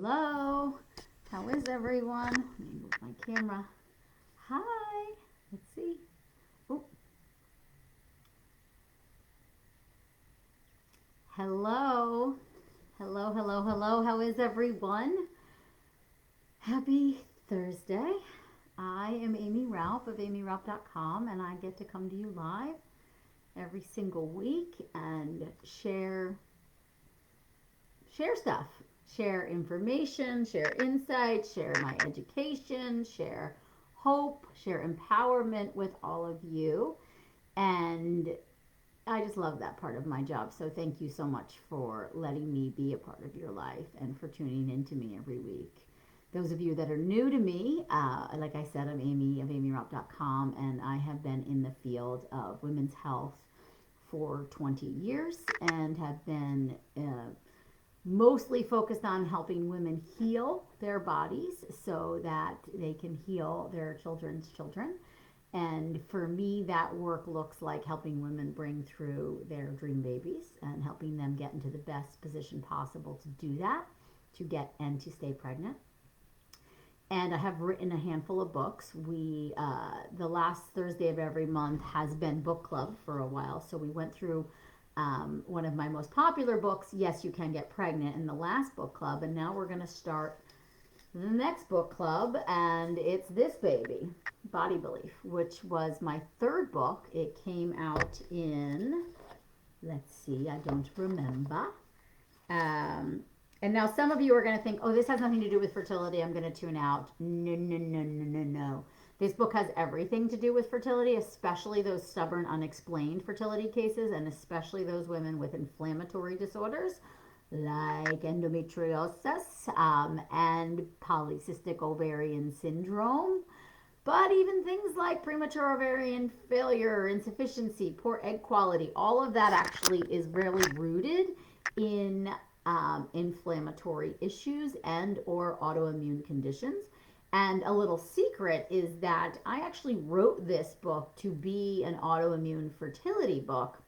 Hello. How is everyone? Let me move my camera. Hi. Let's see. Oh. Hello. Hello, hello, hello. How is everyone? Happy Thursday. I am Aimee Raupp of AimieRaupp.com, and I get to come to you live every single week and share stuff, share information, share insights, share my education, share hope, share empowerment with all of you. And I just love that part of my job. So thank you so much for letting me be a part of your life and for tuning in to me every week. Those of you that are new to me, like I said, I'm Aimee of AimieRaupp.com, and I have been in the field of women's health for 20 years and have been mostly focused on helping women heal their bodies so that they can heal their children's children. And for me, that work looks like helping women bring through their dream babies and helping them get into the best position possible to do that, to get and to stay pregnant. And I have written a handful of books. The last Thursday of every month has been book club for a while. So we went through one of my most popular books, Yes, You Can Get Pregnant, in the last book club. And now we're going to start the next book club, and it's this baby, Body Belief, which was my third book. It came out in, let's see, I don't remember. And now some of you are going to think, oh, this has nothing to do with fertility. I'm going to tune out. No, no, no, no, no, no. This book has everything to do with fertility, especially those stubborn, unexplained fertility cases, and especially those women with inflammatory disorders like endometriosis and polycystic ovarian syndrome. But even things like premature ovarian failure, insufficiency, poor egg quality, all of that actually is really rooted in inflammatory issues and or autoimmune conditions. And a little secret is that I actually wrote this book to be an autoimmune fertility book,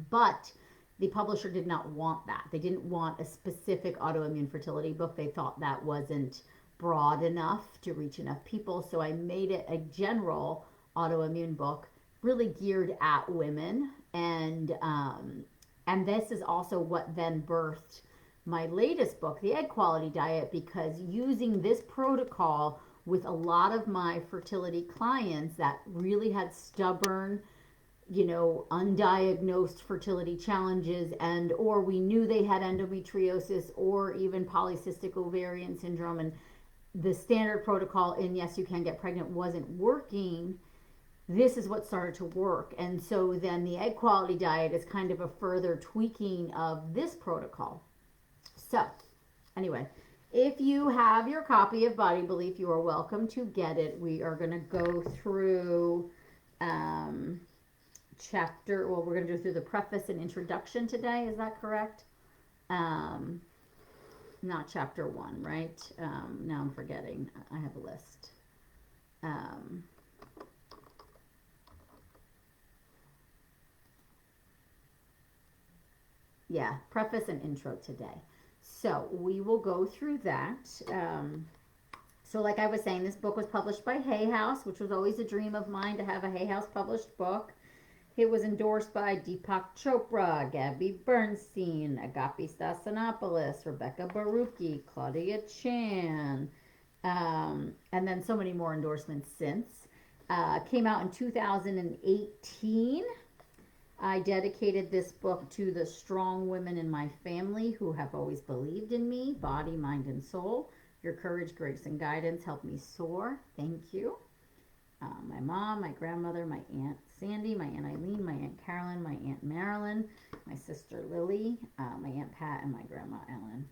but the publisher did not want that. They didn't want a specific autoimmune fertility book. They thought that wasn't broad enough to reach enough people. So I made it a general autoimmune book, really geared at women. And this is also what then birthed my latest book, The Egg Quality Diet, because using this protocol with a lot of my fertility clients that really had stubborn, undiagnosed fertility challenges, and or we knew they had endometriosis or even polycystic ovarian syndrome, and the standard protocol in Yes, You Can Get Pregnant wasn't working. This is what started to work. And so then the Egg Quality Diet is kind of a further tweaking of this protocol. So anyway, if you have your copy of Body Belief, you are welcome to get it. We are going to go through we're going to do through the preface and introduction today. Is that correct? Not chapter 1, right? Now I'm forgetting. I have a list. Yeah, preface and intro today. So we will go through that. So like I was saying, this book was published by Hay House, which was always a dream of mine to have a Hay House published book. It was endorsed by Deepak Chopra, Gabby Bernstein, Agapi Stassinopoulos, Rebecca Baruchi, Claudia Chan, and then so many more endorsements since. Came out in 2018. I dedicated this book to the strong women in my family who have always believed in me, body, mind, and soul. Your courage, grace, and guidance helped me soar. Thank you. My mom, my grandmother, my Aunt Sandy, my Aunt Eileen, my Aunt Carolyn, my Aunt Marilyn, my sister Lily, my Aunt Pat, and my Grandma Ellen.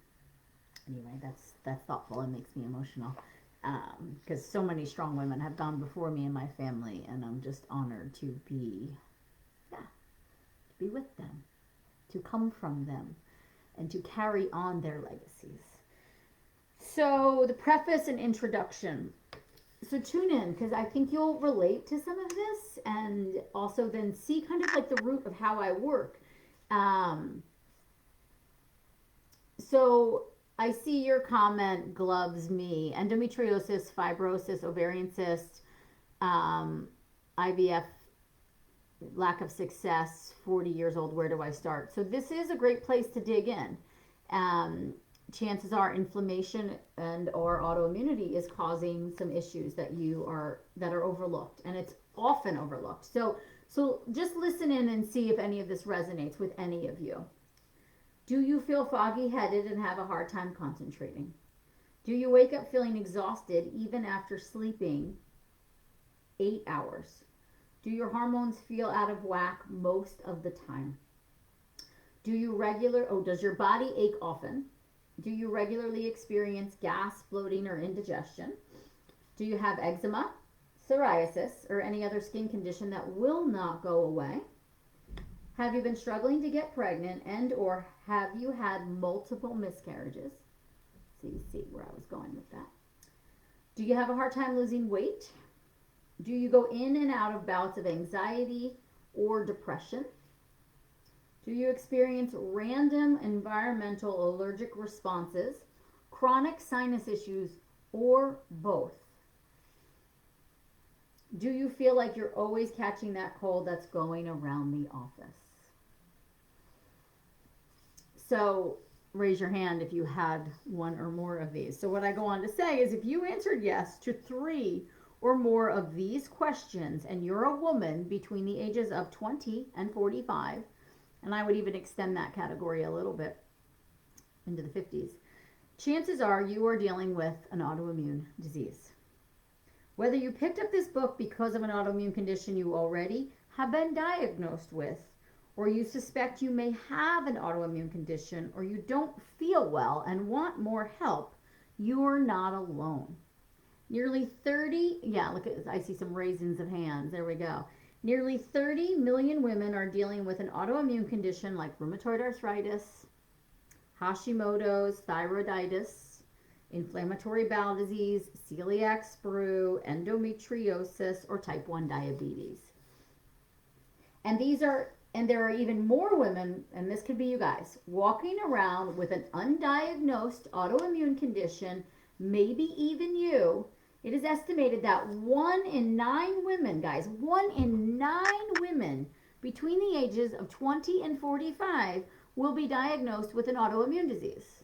Anyway, that's thoughtful and makes me emotional because so many strong women have gone before me in my family, and I'm just honored to be with them, to come from them, and to carry on their legacies. So the preface and introduction. So tune in because I think you'll relate to some of this and also then see kind of like the root of how I work. So I see your comment, gloves me. Endometriosis, fibrosis, ovarian cyst, um, IVF, lack of success, 40 years old, where do I start? So this is a great place to dig in. Um, Chances are inflammation and or autoimmunity is causing some issues that are overlooked, and it's often overlooked. So just listen in and see if any of this resonates with any of you. Do you feel foggy headed and have a hard time concentrating? Do you wake up feeling exhausted even after sleeping 8 hours? Do your hormones feel out of whack most of the time? Does your body ache often? Do you regularly experience gas, bloating, or indigestion? Do you have eczema, psoriasis, or any other skin condition that will not go away? Have you been struggling to get pregnant and or have you had multiple miscarriages? So you see where I was going with that. Do you have a hard time losing weight? Do you go in and out of bouts of anxiety or depression? Do you experience random environmental allergic responses, chronic sinus issues, or both? Do you feel like you're always catching that cold that's going around the office? So raise your hand if you had one or more of these. So what I go on to say is if you answered yes to 3 or more of these questions and you're a woman between the ages of 20 and 45, and I would even extend that category a little bit into the 50s, chances are you are dealing with an autoimmune disease. Whether you picked up this book because of an autoimmune condition you already have been diagnosed with, or you suspect you may have an autoimmune condition, or you don't feel well and want more help, you're not alone. Nearly 30, look at this, I see some raisins of hands, there we go. Nearly 30 million women are dealing with an autoimmune condition like rheumatoid arthritis, Hashimoto's, thyroiditis, inflammatory bowel disease, celiac sprue, endometriosis, or type 1 diabetes. And there are even more women, and this could be you guys, walking around with an undiagnosed autoimmune condition, maybe even you. It is estimated that 1 in 9 women, guys, 1 in 9 women between the ages of 20 and 45 will be diagnosed with an autoimmune disease.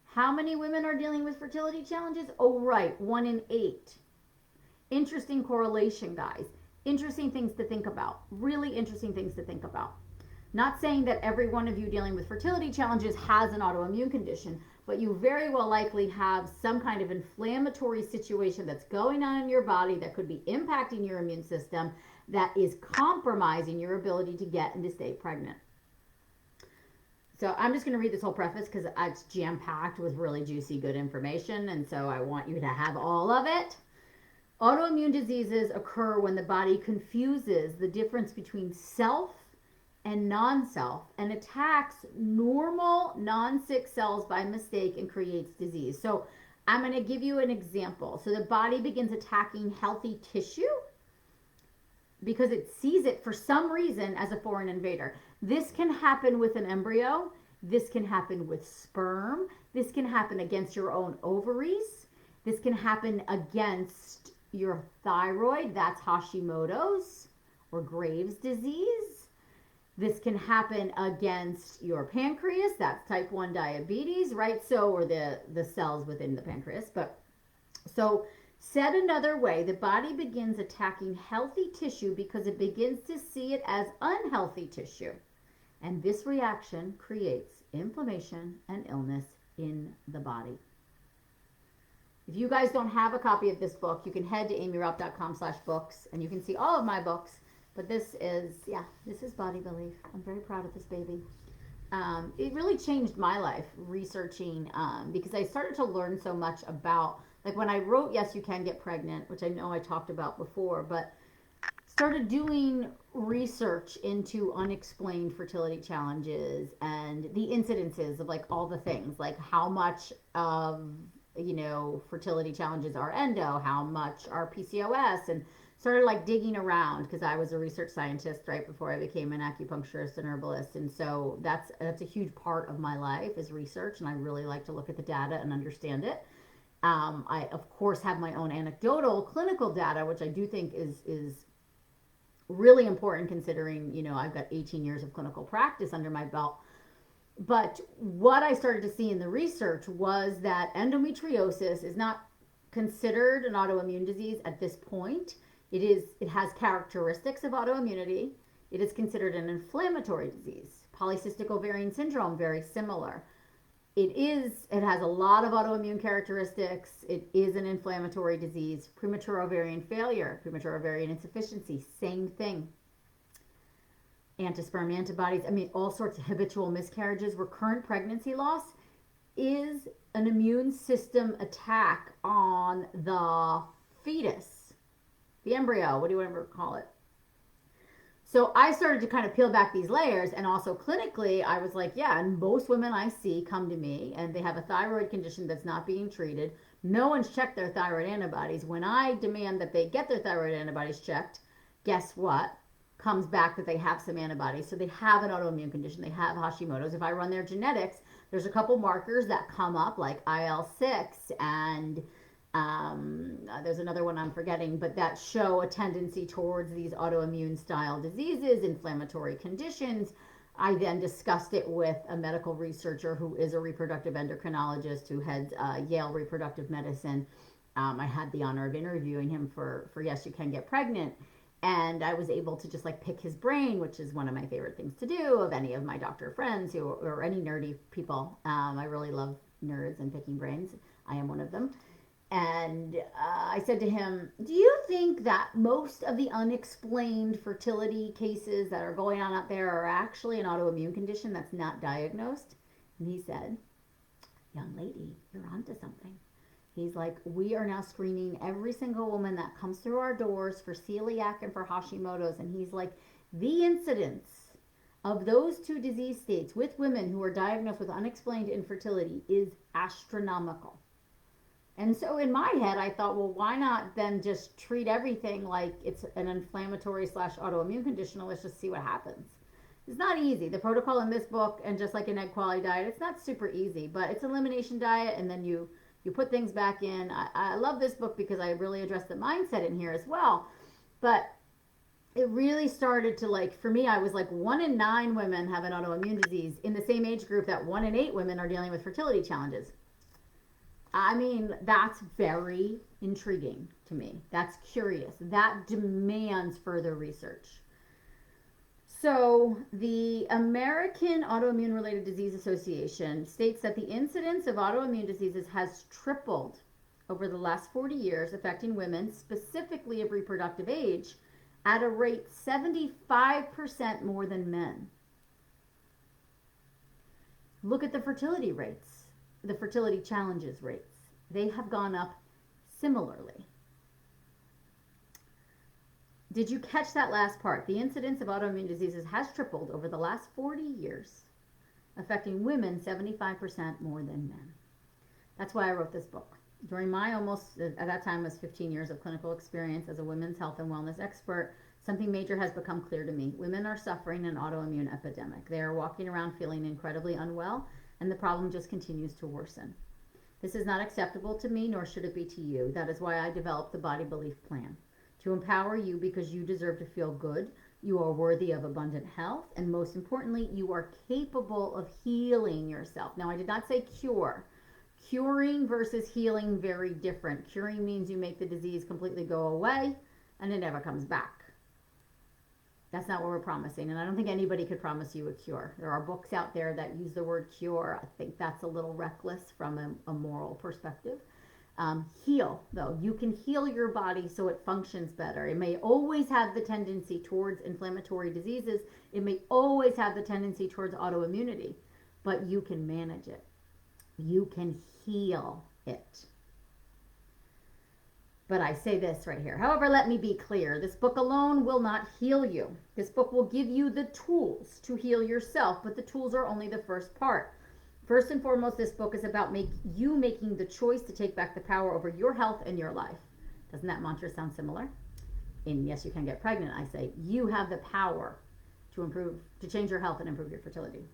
How many women are dealing with fertility challenges? Oh, right, 1 in 8. Interesting correlation, guys. Interesting things to think about. Really interesting things to think about. Not saying that every one of you dealing with fertility challenges has an autoimmune condition, but you very well likely have some kind of inflammatory situation that's going on in your body that could be impacting your immune system that is compromising your ability to get and to stay pregnant. So I'm just going to read this whole preface because it's jam-packed with really juicy, good information, and so I want you to have all of it. Autoimmune diseases occur when the body confuses the difference between self and non-self and attacks normal non-sick cells by mistake and creates disease. So I'm going to give you an example. So the body begins attacking healthy tissue because it sees it for some reason as a foreign invader. This can happen with an embryo. This can happen with sperm. This can happen against your own ovaries. This can happen against your thyroid. That's Hashimoto's or Graves' disease. This can happen against your pancreas. That's type 1 diabetes, right? So, or the cells within the pancreas. But so said another way, the body begins attacking healthy tissue because it begins to see it as unhealthy tissue. And this reaction creates inflammation and illness in the body. If you guys don't have a copy of this book, you can head to aimeeraupp.com/books and you can see all of my books. But this is Body Belief. I'm very proud of this baby. It really changed my life researching because I started to learn so much about, like when I wrote Yes You Can Get Pregnant, which I know I talked about before, but started doing research into unexplained fertility challenges and the incidences of like all the things, like how much of fertility challenges are endo, how much are PCOS, and started like digging around because I was a research scientist right before I became an acupuncturist and herbalist, and so that's a huge part of my life is research, and I really like to look at the data and understand it. I of course have my own anecdotal clinical data, which I do think is really important considering, I've got 18 years of clinical practice under my belt. But what I started to see in the research was that endometriosis is not considered an autoimmune disease at this point. It has characteristics of autoimmunity. It is considered an inflammatory disease. Polycystic ovarian syndrome, very similar. It has a lot of autoimmune characteristics. It is an inflammatory disease. Premature ovarian failure, premature ovarian insufficiency, same thing. Antisperm antibodies, all sorts of habitual miscarriages. Recurrent pregnancy loss is an immune system attack on the fetus, the embryo, what do you want to call it? So I started to kind of peel back these layers, and also clinically, I was like, yeah, and most women I see come to me and they have a thyroid condition that's not being treated. No one's checked their thyroid antibodies. When I demand that they get their thyroid antibodies checked, guess what? Comes back that they have some antibodies. So they have an autoimmune condition. They have Hashimoto's. If I run their genetics, there's a couple markers that come up like IL-6 and there's another one I'm forgetting, but that show a tendency towards these autoimmune style diseases, inflammatory conditions. I then discussed it with a medical researcher who is a reproductive endocrinologist who heads Yale Reproductive Medicine. I had the honor of interviewing him for Yes, You Can Get Pregnant. And I was able to just like pick his brain, which is one of my favorite things to do of any of my doctor friends or any nerdy people. I really love nerds and picking brains. I am one of them. And I said to him, do you think that most of the unexplained fertility cases that are going on out there are actually an autoimmune condition that's not diagnosed? And he said, young lady, you're onto something. He's like, we are now screening every single woman that comes through our doors for celiac and for Hashimoto's. And he's like, the incidence of those two disease states with women who are diagnosed with unexplained infertility is astronomical. And so in my head, I thought, well, why not then just treat everything like it's an inflammatory / autoimmune condition, and let's just see what happens. It's not easy. The protocol in this book, and just like an egg quality diet, it's not super easy, but it's an elimination diet, and then you put things back in. I love this book because I really address the mindset in here as well. But it really started to for me, I was like 1 in 9 women have an autoimmune disease in the same age group that 1 in 8 women are dealing with fertility challenges. That's very intriguing to me. That's curious. That demands further research. So the American Autoimmune Related Disease Association states that the incidence of autoimmune diseases has tripled over the last 40 years, affecting women, specifically of reproductive age, at a rate 75% more than men. Look at the fertility rates, the fertility challenges rates. They have gone up similarly. Did you catch that last part? The incidence of autoimmune diseases has tripled over the last 40 years, affecting women 75% more than men. That's why I wrote this book. During my almost, at that time, was 15 years of clinical experience as a women's health and wellness expert, something major has become clear to me. Women are suffering an autoimmune epidemic. They are walking around feeling incredibly unwell, and the problem just continues to worsen. This is not acceptable to me, nor should it be to you. That is why I developed the Body Belief Plan. To empower you because you deserve to feel good, you are worthy of abundant health, and most importantly, you are capable of healing yourself. Now, I did not say cure. Curing versus healing, very different. Curing means you make the disease completely go away, and it never comes back. That's not what we're promising, and I don't think anybody could promise you a cure. There are books out there that use the word cure. I think that's a little reckless from a moral perspective. Heal, though. You can heal your body so it functions better. It may always have the tendency towards inflammatory diseases. It may always have the tendency towards autoimmunity, but you can manage it. You can heal it. But I say this right here. However, let me be clear. This book alone will not heal you. This book will give you the tools to heal yourself, but the tools are only the first part. First and foremost, this book is about you making the choice to take back the power over your health and your life. Doesn't that mantra sound similar? and yes, you can get pregnant, I say, you have the power to change your health and improve your fertility.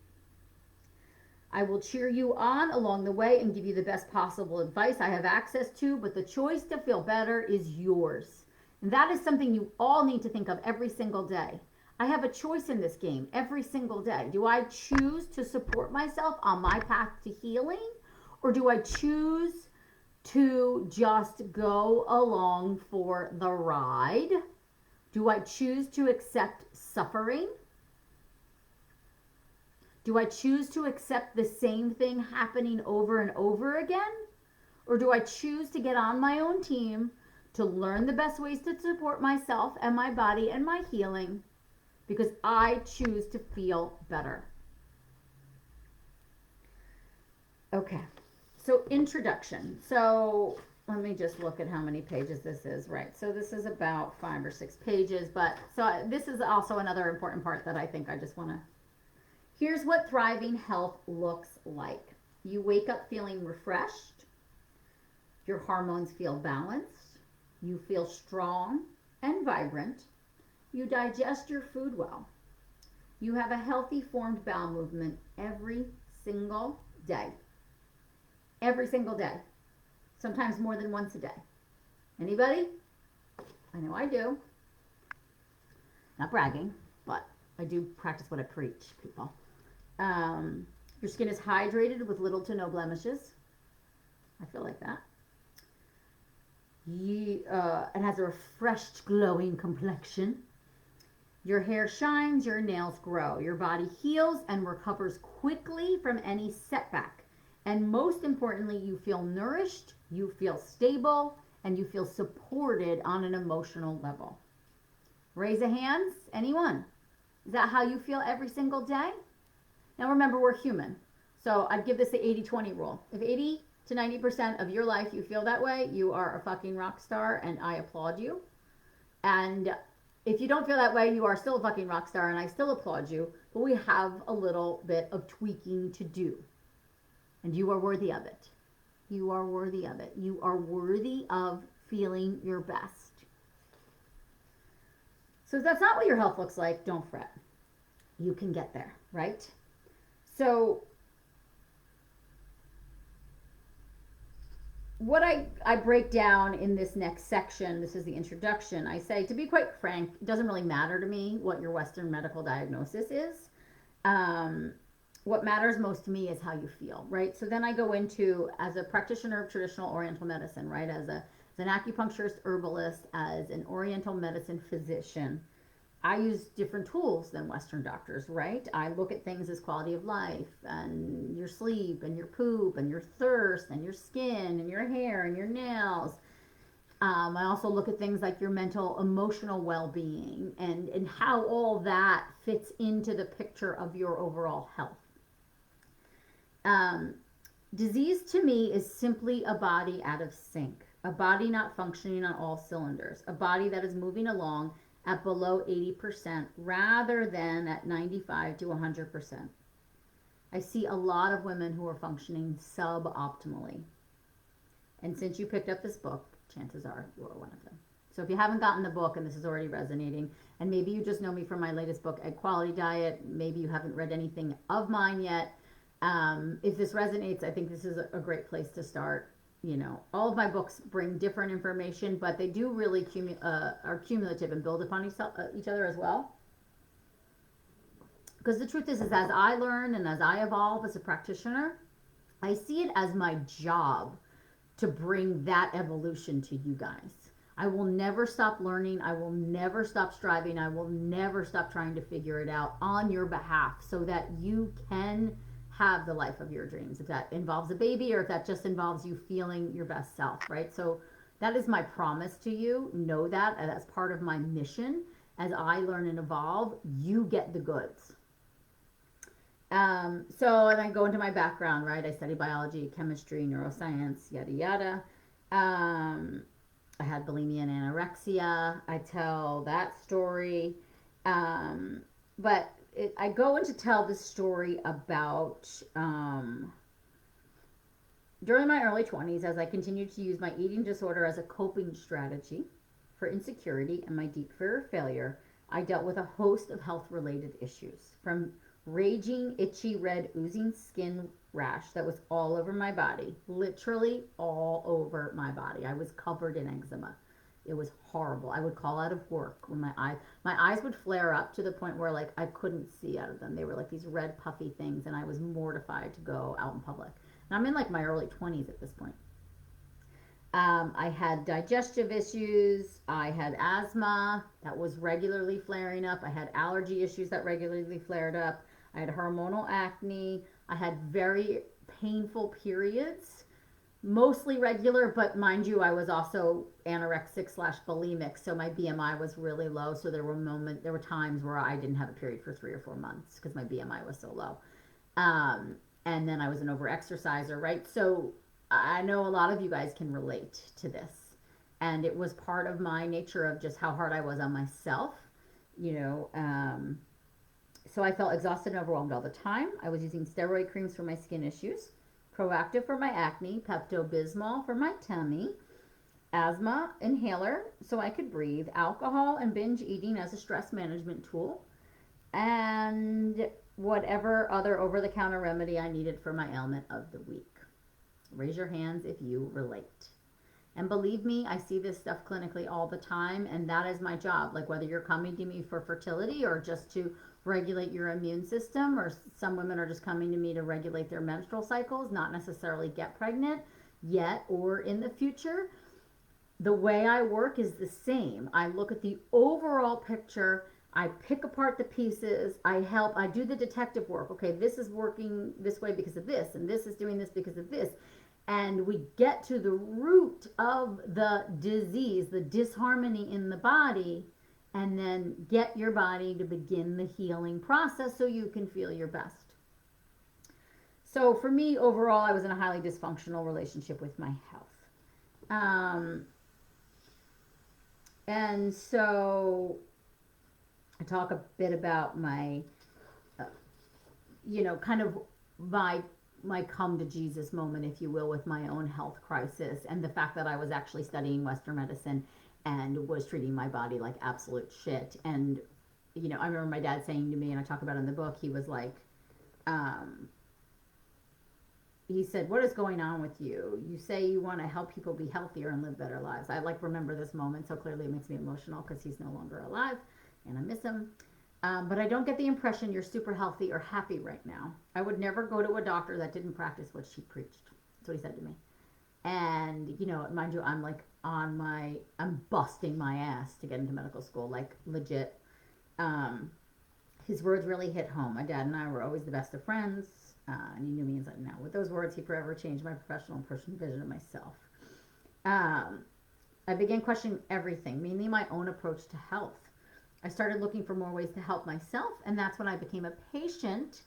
I will cheer you on along the way and give you the best possible advice I have access to, but the choice to feel better is yours. And that is something you all need to think of every single day. I have a choice in this game every single day. Do I choose to support myself on my path to healing, or do I choose to just go along for the ride? Do I choose to accept suffering? Do I choose to accept the same thing happening over and over again? Or do I choose to get on my own team to learn the best ways to support myself and my body and my healing because I choose to feel better? Okay, so introduction. So let me just look at how many pages this is, right? So this is about 5 or 6 pages, but so this is also another important part that I think I just want to. Here's what thriving health looks like. You wake up feeling refreshed. Your hormones feel balanced. You feel strong and vibrant. You digest your food well. You have a healthy formed bowel movement every single day. Every single day. Sometimes more than once a day. Anybody? I know I do. Not bragging, but I do practice what I preach, people. Your skin is hydrated with little to no blemishes. I feel like that. It has a refreshed, glowing complexion. Your hair shines, your nails grow. Your body heals and recovers quickly from any setback. And most importantly, you feel nourished, you feel stable, and you feel supported on an emotional level. Raise a hands, anyone? Is that how you feel every single day? Now remember, we're human. So I'd give this the 80-20 rule. If 80 to 90% of your life you feel that way, you are a fucking rock star, and I applaud you. And if you don't feel that way, you are still a fucking rock star, and I still applaud you. But we have a little bit of tweaking to do. And you are worthy of it. You are worthy of it. You are worthy of feeling your best. So if that's not what your health looks like, don't fret. You can get there, right? So what I break down in this next section, this is the introduction, I say, to be quite frank, it doesn't really matter to me what your Western medical diagnosis is. What matters most to me is how you feel, right? So then I go into, as a practitioner of traditional Oriental medicine, right? As an acupuncturist, herbalist, as an Oriental medicine physician, I use different tools than Western doctors, right? I look at things as quality of life and your sleep and your poop and your thirst and your skin and your hair and your nails. I also look at things like your mental, emotional well-being and how all that fits into the picture of your overall health. Disease to me is simply a body out of sync, a body not functioning on all cylinders, a body that is moving along at below 80% rather than at 95 to 100%. I see a lot of women who are functioning suboptimally. And since you picked up this book, chances are you are one of them. So if you haven't gotten the book and this is already resonating, and maybe you just know me from my latest book, Egg Quality Diet, maybe you haven't read anything of mine yet, if this resonates, I think this is a great place to start. You know, all of my books bring different information, but they do really are cumulative and build upon each other as well. Because the truth is as I learn and as I evolve as a practitioner, I see it as my job to bring that evolution to you guys. I will never stop learning. I will never stop striving. I will never stop trying to figure it out on your behalf so that you can have the life of your dreams, if that involves a baby or if that just involves you feeling your best self, right? So that is my promise to you. Know that as part of my mission. As I learn and evolve, you get the goods. So, and I go into my background, right? I study biology, chemistry, neuroscience, yada, yada. I had bulimia and anorexia. I tell that story. But I go in to tell the story about during my early 20s, as I continued to use my eating disorder as a coping strategy for insecurity and my deep fear of failure, I dealt with a host of health related issues, from raging, itchy, red, oozing skin rash that was all over my body, literally all over my body. I was covered in eczema. It was horrible. I would call out of work when my eyes would flare up to the point where like I couldn't see out of them. They were like these red puffy things, and I was mortified to go out in public. And I'm in like my early 20s at this point. I had digestive issues. I had asthma that was regularly flaring up. I had allergy issues that regularly flared up. I had hormonal acne. I had very painful periods, mostly regular, but mind you, I was also anorexic slash bulimic, so my BMI was really low. So there were times where I didn't have a period for 3 or 4 months because my BMI was so low. And then I was an overexerciser, right? So I know a lot of you guys can relate to this. And it was part of my nature of just how hard I was on myself, you know. So I felt exhausted and overwhelmed all the time. I was using steroid creams for my skin issues, Proactive for my acne, Pepto-Bismol for my tummy, asthma inhaler so I could breathe, alcohol and binge eating as a stress management tool, and whatever other over-the-counter remedy I needed for my ailment of the week. Raise your hands if you relate. And believe me, I see this stuff clinically all the time, and that is my job. Like whether you're coming to me for fertility or just to regulate your immune system, or some women are just coming to me to regulate their menstrual cycles, not necessarily get pregnant yet or in the future. The way I work is the same. I look at the overall picture. I pick apart the pieces. I do the detective work. Okay, this is working this way because of this, and this is doing this because of this. And we get to the root of the disease, the disharmony in the body, and then get your body to begin the healing process so you can feel your best. So for me, overall, I was in a highly dysfunctional relationship with my health. And so I talk a bit about my, kind of my come to Jesus moment, if you will, with my own health crisis, and the fact that I was actually studying Western medicine and was treating my body like absolute shit. And, I remember my dad saying to me, and I talk about it in the book, he was like, he said, "What is going on with you? You say you want to help people be healthier and live better lives." I remember this moment so clearly. It makes me emotional because he's no longer alive and I miss him. But I don't get the impression you're super healthy or happy right now. I would never go to a doctor that didn't practice what she preached. That's what he said to me. And, mind you, I'm busting my ass to get into medical school, like legit. His words really hit home. My dad and I were always the best of friends. And he knew me inside and out. With those words, he forever changed my professional and personal vision of myself. I began questioning everything, mainly my own approach to health. I started looking for more ways to help myself, and that's when I became a patient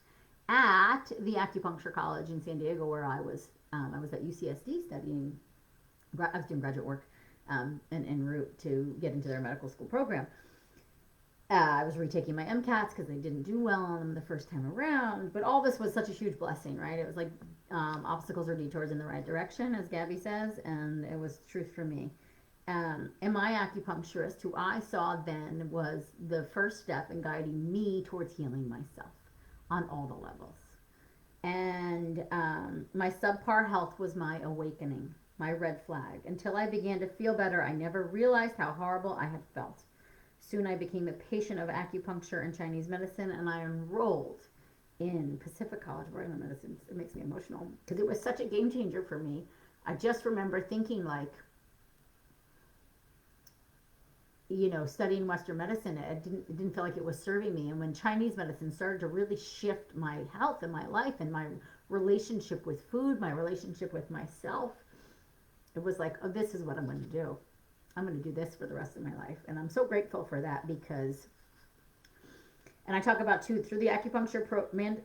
at the acupuncture college in San Diego, where I was at UCSD studying. I was doing graduate work en route to get into their medical school program. I was retaking my MCATs because they didn't do well on them the first time around. But all this was such a huge blessing, right? It was like obstacles or detours in the right direction, as Gabby says, and it was truth for me. And my acupuncturist, who I saw then, was the first step in guiding me towards healing myself on all the levels. And my subpar health was my awakening, my red flag. Until I began to feel better, I never realized how horrible I had felt. Soon I became a patient of acupuncture and Chinese medicine, and I enrolled in Pacific College of Autoimmune Medicine. It makes me emotional because it was such a game changer for me. I just remember thinking studying Western medicine, it didn't feel like it was serving me. And when Chinese medicine started to really shift my health and my life and my relationship with food, my relationship with myself, it was like, oh, this is what I'm going to do. I'm going to do this for the rest of my life. And I'm so grateful for that because, and I talk about too, through the acupuncture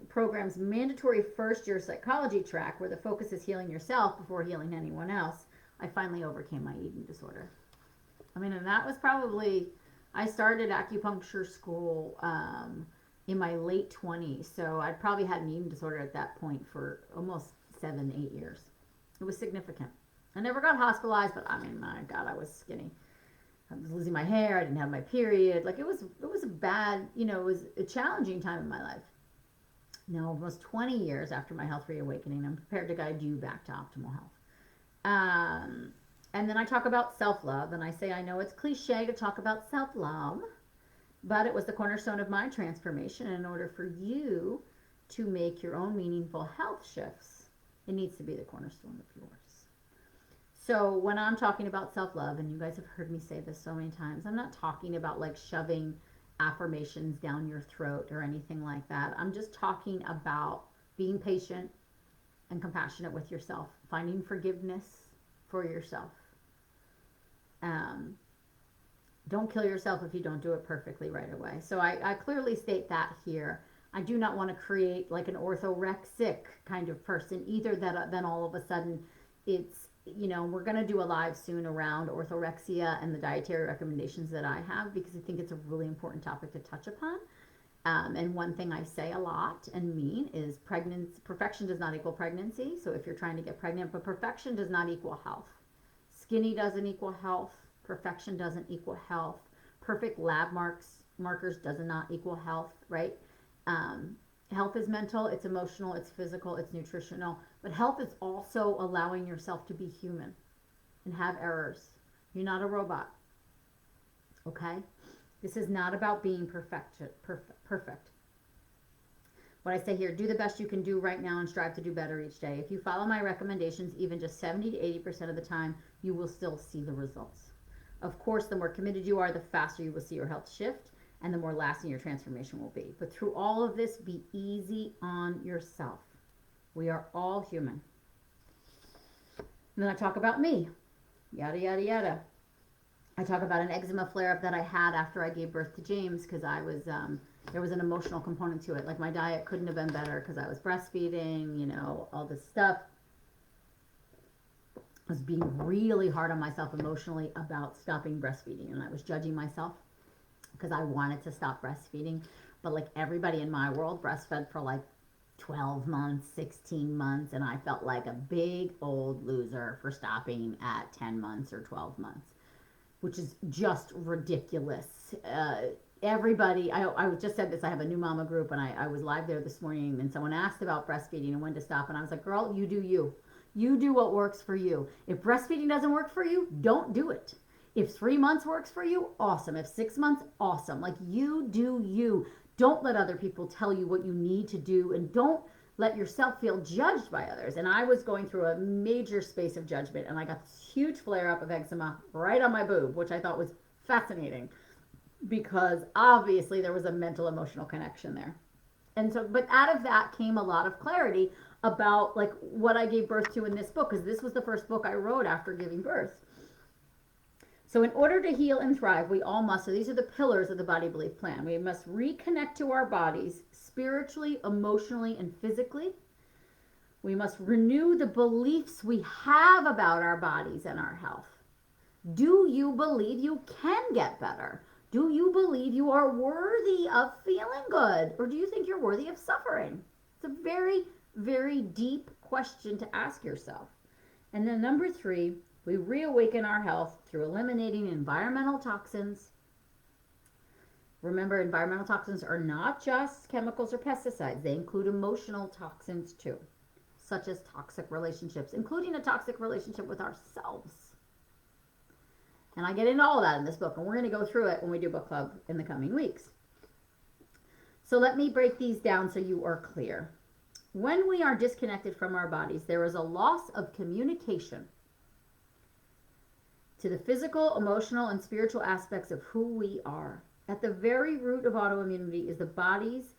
program's mandatory first year psychology track, where the focus is healing yourself before healing anyone else, I finally overcame my eating disorder. And that was probably, I started acupuncture school in my late 20s. So I'd probably had an eating disorder at that point for almost 7-8 years. It was significant. I never got hospitalized, but my God, I was skinny. I was losing my hair. I didn't have my period. Like it was a bad, it was a challenging time in my life. Now, almost 20 years after my health reawakening, I'm prepared to guide you back to optimal health. And then I talk about self-love, and I say, I know it's cliche to talk about self-love, but it was the cornerstone of my transformation. And in order for you to make your own meaningful health shifts, it needs to be the cornerstone of yours. So when I'm talking about self-love, and you guys have heard me say this so many times, I'm not talking about like shoving affirmations down your throat or anything like that. I'm just talking about being patient and compassionate with yourself, finding forgiveness for yourself. Don't kill yourself if you don't do it perfectly right away. So I clearly state that here. I do not want to create like an orthorexic kind of person either, that then all of a sudden it's, we're going to do a live soon around orthorexia and the dietary recommendations that I have, because I think it's a really important topic to touch upon. And one thing I say a lot and mean is perfection does not equal pregnancy. So if you're trying to get pregnant, but perfection does not equal health. Skinny doesn't equal health. Perfection doesn't equal health. Perfect lab markers does not equal health, right? Health is mental, it's emotional, it's physical, it's nutritional. But health is also allowing yourself to be human and have errors. You're not a robot, okay? This is not about being perfect. What I say here, do the best you can do right now and strive to do better each day. If you follow my recommendations, even just 70 to 80% of the time, you will still see the results. Of course, the more committed you are, the faster you will see your health shift and the more lasting your transformation will be. But through all of this, be easy on yourself. We are all human. And then I talk about me, yada, yada, yada. I talk about an eczema flare-up that I had after I gave birth to James, because I was, there was an emotional component to it. Like my diet couldn't have been better because I was breastfeeding, all this stuff. I was being really hard on myself emotionally about stopping breastfeeding, and I was judging myself because I wanted to stop breastfeeding. But like everybody in my world breastfed for like 12 months, 16 months, and I felt like a big old loser for stopping at 10 months or 12 months, which is just ridiculous. Everybody, I just said this, I have a new mama group, and I was live there this morning, and someone asked about breastfeeding and when to stop, and I was like, girl, you do you. You do what works for you. If breastfeeding doesn't work for you, don't do it. If 3 months works for you, awesome. If 6 months, awesome. Like, you do you. Don't let other people tell you what you need to do, and don't let yourself feel judged by others. And I was going through a major space of judgment, and I got this huge flare-up of eczema right on my boob, which I thought was fascinating because obviously there was a mental emotional connection there. And so, but out of that came a lot of clarity about like what I gave birth to in this book, because this was the first book I wrote after giving birth. So in order to heal and thrive, we all must, so these are the pillars of the body belief plan. We must reconnect to our bodies spiritually, emotionally, and physically. We must renew the beliefs we have about our bodies and our health. Do you believe you can get better? Do you believe you are worthy of feeling good? Or do you think you're worthy of suffering? It's a very, very deep question to ask yourself. And then number 3, we reawaken our health through eliminating environmental toxins. Remember, environmental toxins are not just chemicals or pesticides. They include emotional toxins too, such as toxic relationships, including a toxic relationship with ourselves. And I get into all of that in this book, and we're going to go through it when we do book club in the coming weeks. So let me break these down so you are clear. When we are disconnected from our bodies, there is a loss of communication to the physical, emotional, and spiritual aspects of who we are. At the very root of autoimmunity is the body's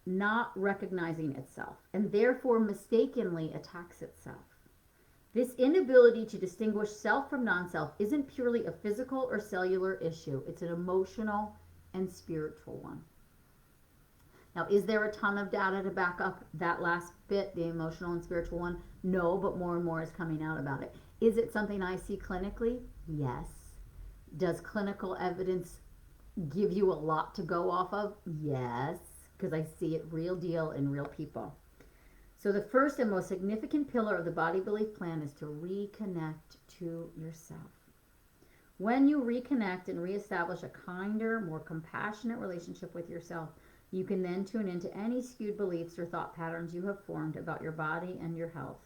not recognizing itself, and therefore mistakenly attacks itself. This inability to distinguish self from non-self isn't purely a physical or cellular issue. It's an emotional and spiritual one. Now, is there a ton of data to back up that last bit, the emotional and spiritual one? No, but more and more is coming out about it. Is it something I see clinically? Yes. Does clinical evidence give you a lot to go off of? Yes, because I see it real deal in real people. So the first and most significant pillar of the body belief plan is to reconnect to yourself. When you reconnect and reestablish a kinder, more compassionate relationship with yourself, you can then tune into any skewed beliefs or thought patterns you have formed about your body and your health.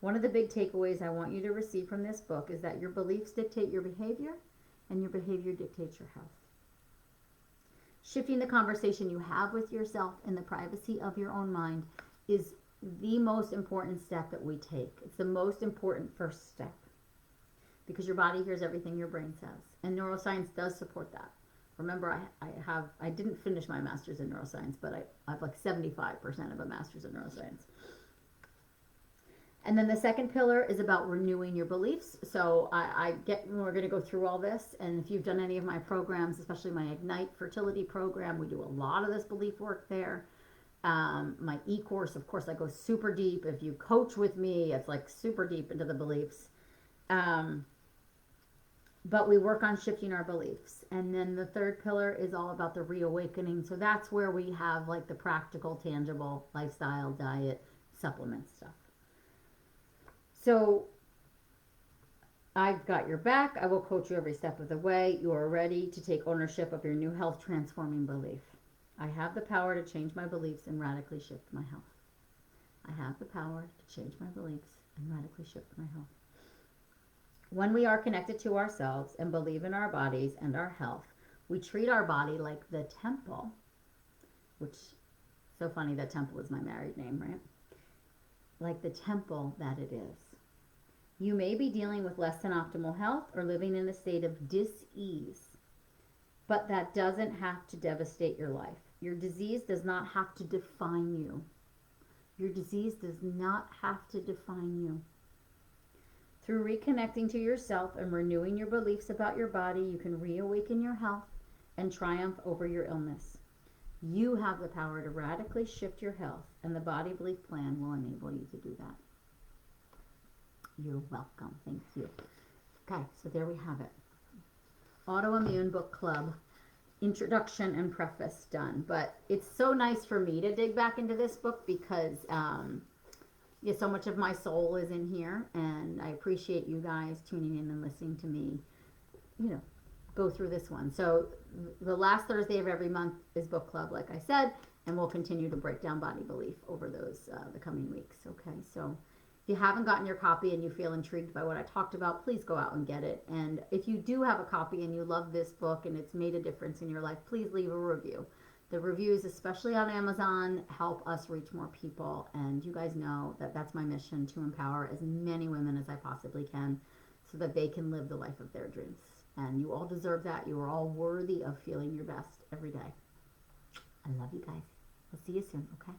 One of the big takeaways I want you to receive from this book is that your beliefs dictate your behavior, and your behavior dictates your health. Shifting the conversation you have with yourself in the privacy of your own mind is the most important step that we take. It's the most important first step, because your body hears everything your brain says, and neuroscience does support that. Remember, I didn't finish my master's in neuroscience, but I have like 75% of a master's in neuroscience. And then the second pillar is about renewing your beliefs. So we're going to go through all this. And if you've done any of my programs, especially my Ignite Fertility program, we do a lot of this belief work there. My e-course, of course, I go super deep. If you coach with me, it's like super deep into the beliefs. But we work on shifting our beliefs. And then the third pillar is all about the reawakening. So that's where we have like the practical, tangible lifestyle, diet, supplement stuff. So I've got your back. I will coach you every step of the way. You are ready to take ownership of your new health transforming belief. I have the power to change my beliefs and radically shift my health. I have the power to change my beliefs and radically shift my health. When we are connected to ourselves and believe in our bodies and our health, we treat our body like the temple, which, so funny that temple is my married name, right? Like the temple that it is. You may be dealing with less than optimal health or living in a state of dis-ease, but that doesn't have to devastate your life. Your disease does not have to define you. Your disease does not have to define you. Through reconnecting to yourself and renewing your beliefs about your body, you can reawaken your health and triumph over your illness. You have the power to radically shift your health, and the Body Belief Plan will enable you to do that. You're welcome. Thank you. Okay, so there we have it. Autoimmune Book Club, Introduction and Preface done. But it's so nice for me to dig back into this book because so much of my soul is in here, and I appreciate you guys tuning in and listening to me, go through this one. So the last Thursday of every month is book club, like I said, and we'll continue to break down body belief over those the coming weeks. Okay, so if you haven't gotten your copy and you feel intrigued by what I talked about, please go out and get it. And if you do have a copy and you love this book and it's made a difference in your life, please leave a review. The reviews, especially on Amazon, help us reach more people. And you guys know that that's my mission, to empower as many women as I possibly can so that they can live the life of their dreams. And you all deserve that. You are all worthy of feeling your best every day. I love you guys. We'll see you soon, okay?